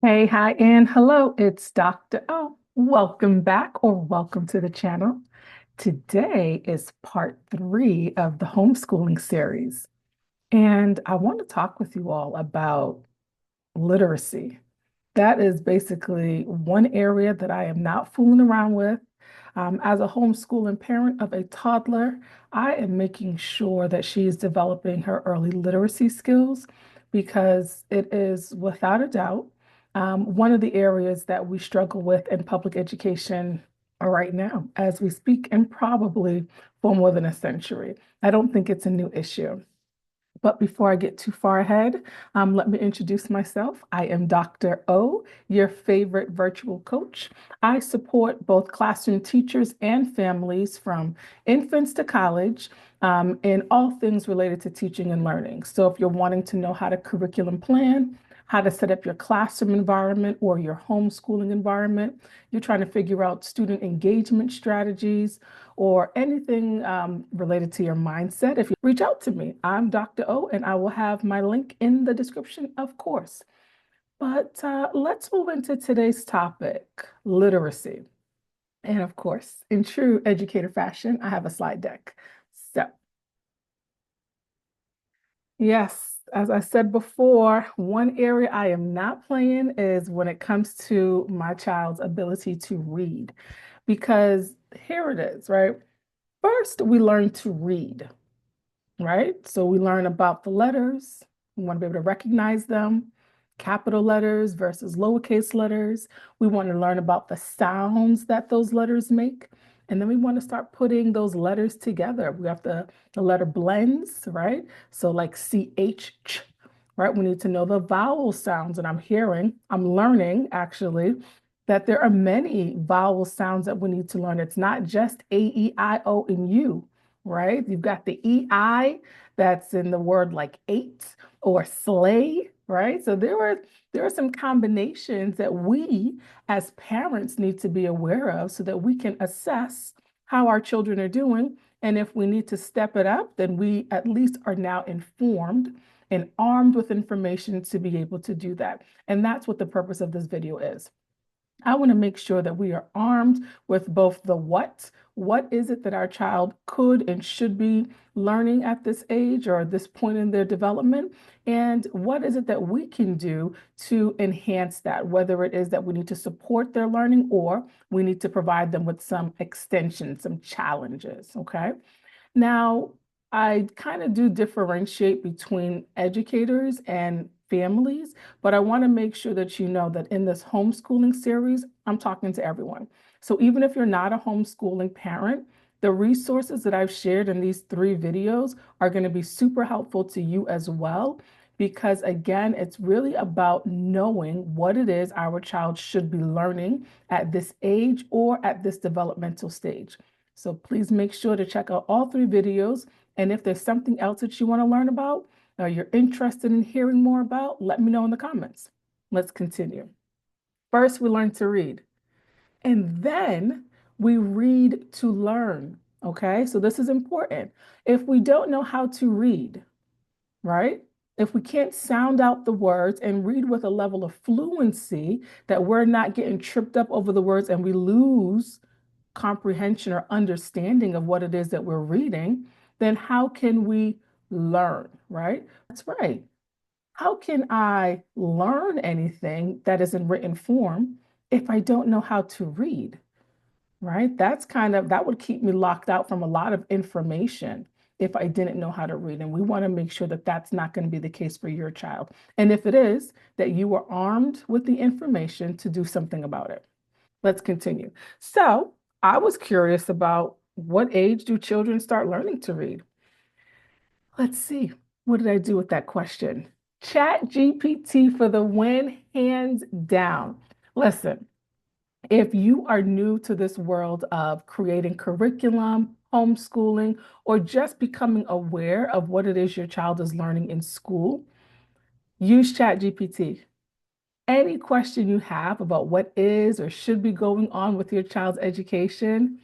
Hey, hi, and hello. It's Dr. O. Welcome back or welcome to the channel. Today is part three of the homeschooling series, and I want to talk with you all about literacy. That is basically one area that I am not fooling around with. As a homeschooling parent of a toddler, I am making sure that she is developing her early literacy skills because it is without a doubt one of the areas that we struggle with in public education right now as we speak, and probably for more than a century. I don't think it's a new issue. But before I get too far ahead, let me introduce myself. I am Dr. O, your favorite virtual coach. I support both classroom teachers and families from infants to college in all things related to teaching and learning. So if you're wanting to know how to curriculum plan, how to set up your classroom environment or your homeschooling environment, you're trying to figure out student engagement strategies, or anything related to your mindset, if you reach out to me, I'm Dr. O, and I will have my link in the description, of course. But let's move into today's topic, literacy. And of course, in true educator fashion, I have a slide deck. So, yes, as I said before, one area I am not playing is when it comes to my child's ability to read, because here it is, right? First, we learn to read, right? So we learn about the letters. We want to be able to recognize them, capital letters versus lowercase letters. We want to learn about the sounds that those letters make. And then we want to start putting those letters together. We have the letter blends, right? So like CH, right? We need to know the vowel sounds. And I'm learning actually that there are many vowel sounds that we need to learn. It's not just A, E, I, O, and U, right? You've got the EI that's in the word like eight or slay, right? So there are some combinations that we as parents need to be aware of so that we can assess how our children are doing. And if we need to step it up, then we at least are now informed and armed with information to be able to do that. And that's what the purpose of this video is. I want to make sure that we are armed with both the what is it that our child could and should be learning at this age or at this point in their development, and what is it that we can do to enhance that, whether it is that we need to support their learning or we need to provide them with some extension, some challenges, okay? Now, I kind of do differentiate between educators and families, but I want to make sure that you know that in this homeschooling series, I'm talking to everyone. So even if you're not a homeschooling parent, the resources that I've shared in these three videos are going to be super helpful to you as well. Because again, it's really about knowing what it is our child should be learning at this age or at this developmental stage. So please make sure to check out all three videos. And if there's something else that you want to learn about or you're interested in hearing more about, let me know in the comments. Let's continue. First, we learn to read, and then we read to learn. Okay, so this is important. If we don't know how to read, right? If we can't sound out the words and read with a level of fluency that we're not getting tripped up over the words and we lose comprehension or understanding of what it is that we're reading, then how can we learn, right? That's right. How can I learn anything that is in written form if I don't know how to read, right? That would keep me locked out from a lot of information if I didn't know how to read. And we want to make sure that that's not going to be the case for your child. And if it is, that you are armed with the information to do something about it. Let's continue. So I was curious about what age do children start learning to read? Let's see. What did I do with that question? Chat GPT for the win, hands down. Listen, if you are new to this world of creating curriculum, homeschooling, or just becoming aware of what it is your child is learning in school, use Chat GPT. Any question you have about what is or should be going on with your child's education,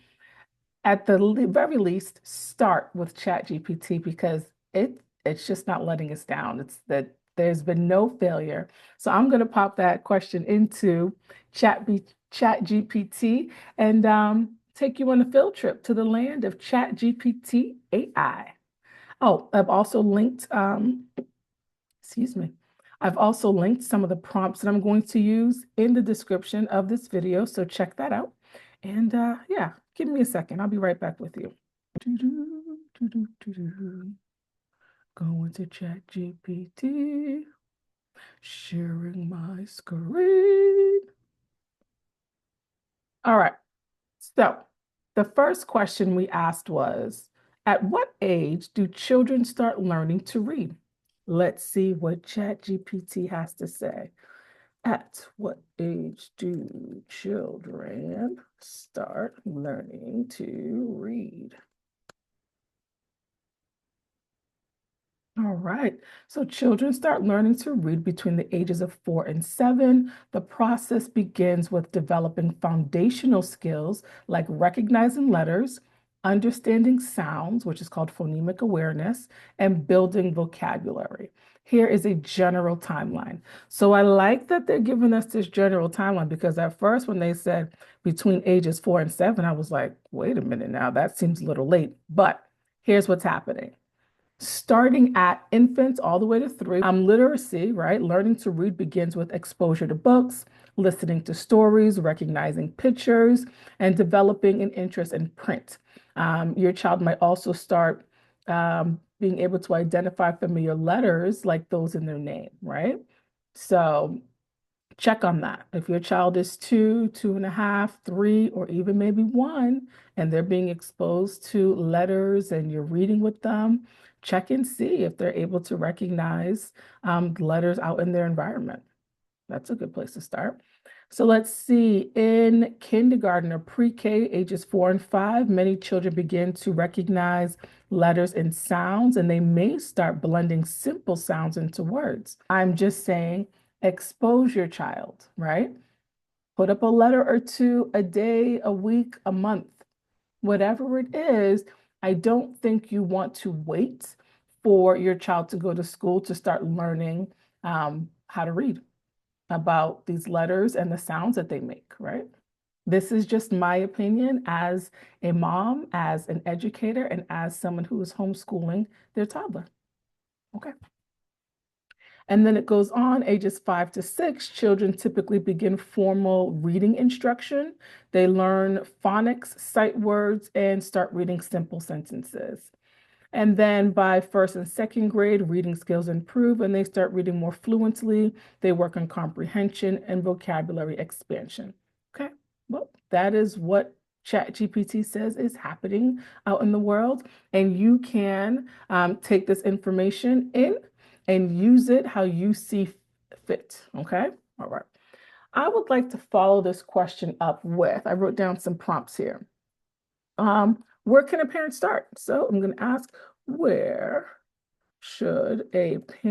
at the very least, start with ChatGPT because it's just not letting us down. It's that There's been no failure. So I'm going to pop that question into ChatGPT and take you on a field trip to the land of ChatGPT AI. Oh, I've also linked, excuse me, I've also linked some of the prompts that I'm going to use in the description of this video. So check that out. And yeah, give me a second. I'll be right back with you. Doo-doo, doo-doo, doo-doo. Going to ChatGPT, sharing my screen. All right. So the first question we asked was, at what age do children start learning to read? Let's see what ChatGPT has to say. At what age do children start learning to read? All right. So children start learning to read between the ages of 4 and 7. The process begins with developing foundational skills like recognizing letters, understanding sounds, which is called phonemic awareness, and building vocabulary. Here is a general timeline. So I like that they're giving us this general timeline because at first, when they said between ages 4 and 7, I was like, wait a minute now, that seems a little late. But here's what's happening. Starting at infants all the way to 3, literacy, right? Learning to read begins with exposure to books, listening to stories, recognizing pictures, and developing an interest in print. Your child might also start being able to identify familiar letters like those in their name, right? So check on that. If your child is 2, 2.5, 3, or even maybe 1, and they're being exposed to letters and you're reading with them, check and see if they're able to recognize letters out in their environment. That's a good place to start. So let's see, in kindergarten or pre-K, ages 4 and 5, many children begin to recognize letters and sounds, and they may start blending simple sounds into words. I'm just saying, expose your child, right? Put up a letter or two a day, a week, a month, whatever it is. I don't think you want to wait for your child to go to school to start learning how to read about these letters and the sounds that they make, right? This is just my opinion as a mom, as an educator, and as someone who is homeschooling their toddler. Okay. And then it goes on, ages 5 to 6, children typically begin formal reading instruction. They learn phonics, sight words, and start reading simple sentences. And then by first and second grade, reading skills improve and they start reading more fluently. They work on comprehension and vocabulary expansion. Okay, well, that is what ChatGPT says is happening out in the world. And you can take this information in and use it how you see fit. Okay, all right. I would like to follow this question up with, I wrote down some prompts here. Where can a parent start? So I'm going to ask, where should a parent